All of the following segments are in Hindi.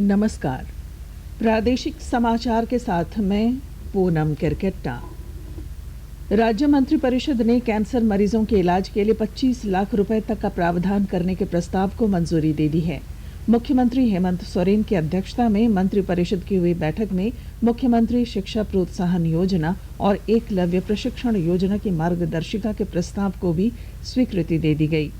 नमस्कार। प्रादेशिक समाचार के साथ मैं पूनम किरकेट्टा। राज्य मंत्रिपरिषद ने कैंसर मरीजों के इलाज के लिए 25 लाख रुपए तक का प्रावधान करने के प्रस्ताव को मंजूरी दे दी है। मुख्यमंत्री हेमंत सोरेन की अध्यक्षता में मंत्रिपरिषद की हुई बैठक में मुख्यमंत्री शिक्षा प्रोत्साहन योजना और एकलव्य प्रशिक्षण योजना की मार्गदर्शिका के प्रस्ताव को भी स्वीकृति दे दी गई।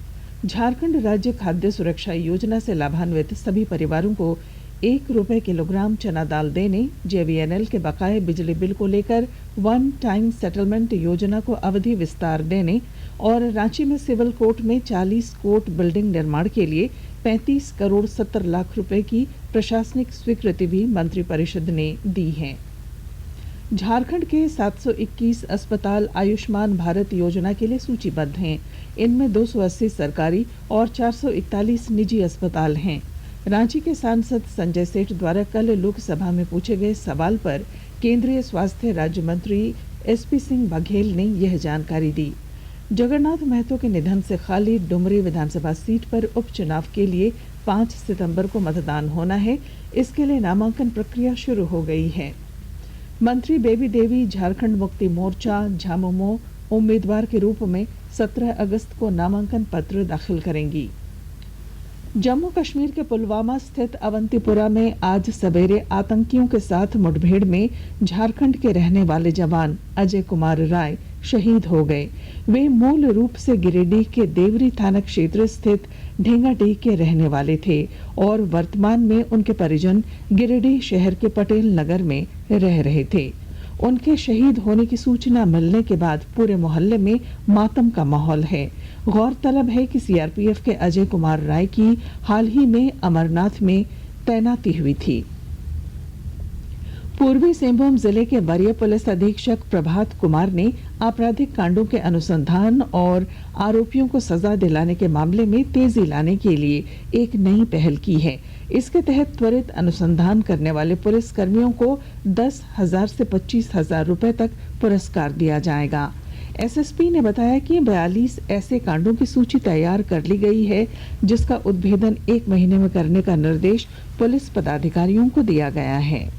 झारखंड राज्य खाद्य सुरक्षा योजना से लाभान्वित सभी परिवारों को ₹1 किलोग्राम चना दाल देने, JVNL के बकाये बिजली बिल को लेकर वन टाइम सेटलमेंट योजना को अवधि विस्तार देने और रांची में सिविल कोर्ट में 40 कोर्ट बिल्डिंग निर्माण के लिए 35 करोड़ 70 लाख रुपए की प्रशासनिक स्वीकृति भी मंत्रिपरिषद ने दी है। झारखंड के 721 अस्पताल आयुष्मान भारत योजना के लिए सूचीबद्ध हैं। इनमें 280 सरकारी और 441 निजी अस्पताल हैं। रांची के सांसद संजय सेठ द्वारा कल लोकसभा में पूछे गए सवाल पर केंद्रीय स्वास्थ्य राज्य मंत्री SP सिंह बघेल ने यह जानकारी दी। जगन्नाथ महतो के निधन से खाली डुमरी विधानसभा सीट पर उपचुनाव के लिए 5 सितंबर को मतदान होना है। इसके लिए नामांकन प्रक्रिया शुरू हो गई है। मंत्री बेबी देवी झारखंड मुक्ति मोर्चा झामुमो उम्मीदवार के रूप में 17 अगस्त को नामांकन पत्र दाखिल करेंगी। जम्मू कश्मीर के पुलवामा स्थित अवंतीपुरा में आज सवेरे आतंकियों के साथ मुठभेड़ में झारखंड के रहने वाले जवान अजय कुमार राय शहीद हो गए। वे मूल रूप से गिरिडीह के देवरी थाना क्षेत्र स्थित ढेंगाडीह के रहने वाले थे और वर्तमान में उनके परिजन गिरिडीह शहर के पटेल नगर में रह रहे थे। उनके शहीद होने की सूचना मिलने के बाद पूरे मोहल्ले में मातम का माहौल है। गौरतलब है कि CRPF के अजय कुमार राय की हाल ही में अमरनाथ में तैनाती हुई थी। पूर्वी सिंहभूम जिले के वरीय पुलिस अधीक्षक प्रभात कुमार ने आपराधिक कांडों के अनुसंधान और आरोपियों को सजा दिलाने के मामले में तेजी लाने के लिए एक नई पहल की है। इसके तहत त्वरित अनुसंधान करने वाले पुलिस कर्मियों को 10,000 से 25,000 रुपए तक पुरस्कार दिया जाएगा। SSP ने बताया कि 42 ऐसे कांडों की सूची तैयार कर ली गई है, जिसका उद्भेदन 1 महीने में करने का निर्देश पुलिस पदाधिकारियों को दिया गया है।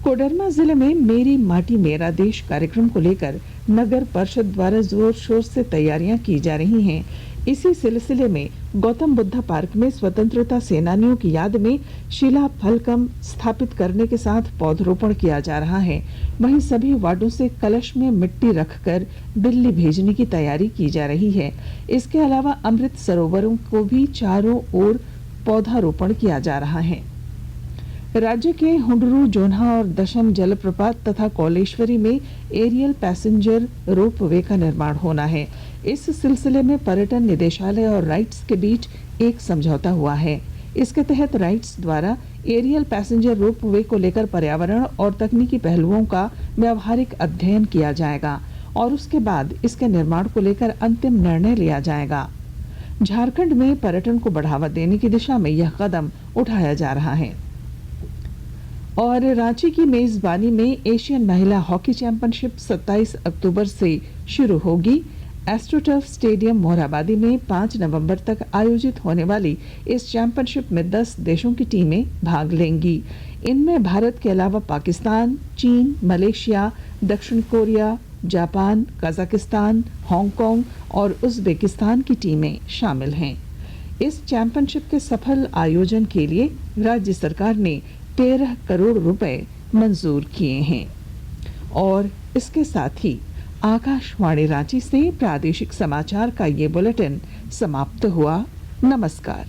कोडरमा जिले में मेरी माटी मेरा देश कार्यक्रम को लेकर नगर परिषद द्वारा जोर शोर से तैयारियां की जा रही हैं। इसी सिलसिले में गौतम बुद्ध पार्क में स्वतंत्रता सेनानियों की याद में शिला फलकम स्थापित करने के साथ पौधरोपण किया जा रहा है। वहीं सभी वार्डों से कलश में मिट्टी रखकर दिल्ली भेजने की तैयारी की जा रही है। इसके अलावा अमृत सरोवरों को भी चारों ओर पौधारोपण किया जा रहा है। राज्य के हुंडरू, जोन्हा और दशम जलप्रपात तथा कौलेश्वरी में एरियल पैसेंजर रोपवे का निर्माण होना है। इस सिलसिले में पर्यटन निदेशालय और राइट्स के बीच एक समझौता हुआ है। इसके तहत राइट्स द्वारा एरियल पैसेंजर रोपवे को लेकर पर्यावरण और तकनीकी पहलुओं का व्यावहारिक अध्ययन किया जाएगा और उसके बाद इसके निर्माण को लेकर अंतिम निर्णय लिया जाएगा। झारखंड में पर्यटन को बढ़ावा देने की दिशा में यह कदम उठाया जा रहा है। और रांची की मेजबानी में एशियन महिला हॉकी चैंपियनशिप 27 अक्टूबर से शुरू होगी। एस्ट्रोटर्फ स्टेडियम मोरहाबादी में 5 नवंबर तक आयोजित होने वाली इस चैंपियनशिप में 10 देशों की टीमें भाग लेंगी। इनमें भारत के अलावा पाकिस्तान, चीन, मलेशिया, दक्षिण कोरिया, जापान, कजाकिस्तान, हांगकांग और उज्बेकिस्तान की टीमें शामिल हैं। इस चैंपियनशिप के सफल आयोजन के लिए राज्य सरकार ने 13 करोड़ रुपए मंजूर किए हैं। और इसके साथ ही आकाशवाणी रांची से प्रादेशिक समाचार का ये बुलेटिन समाप्त हुआ। नमस्कार।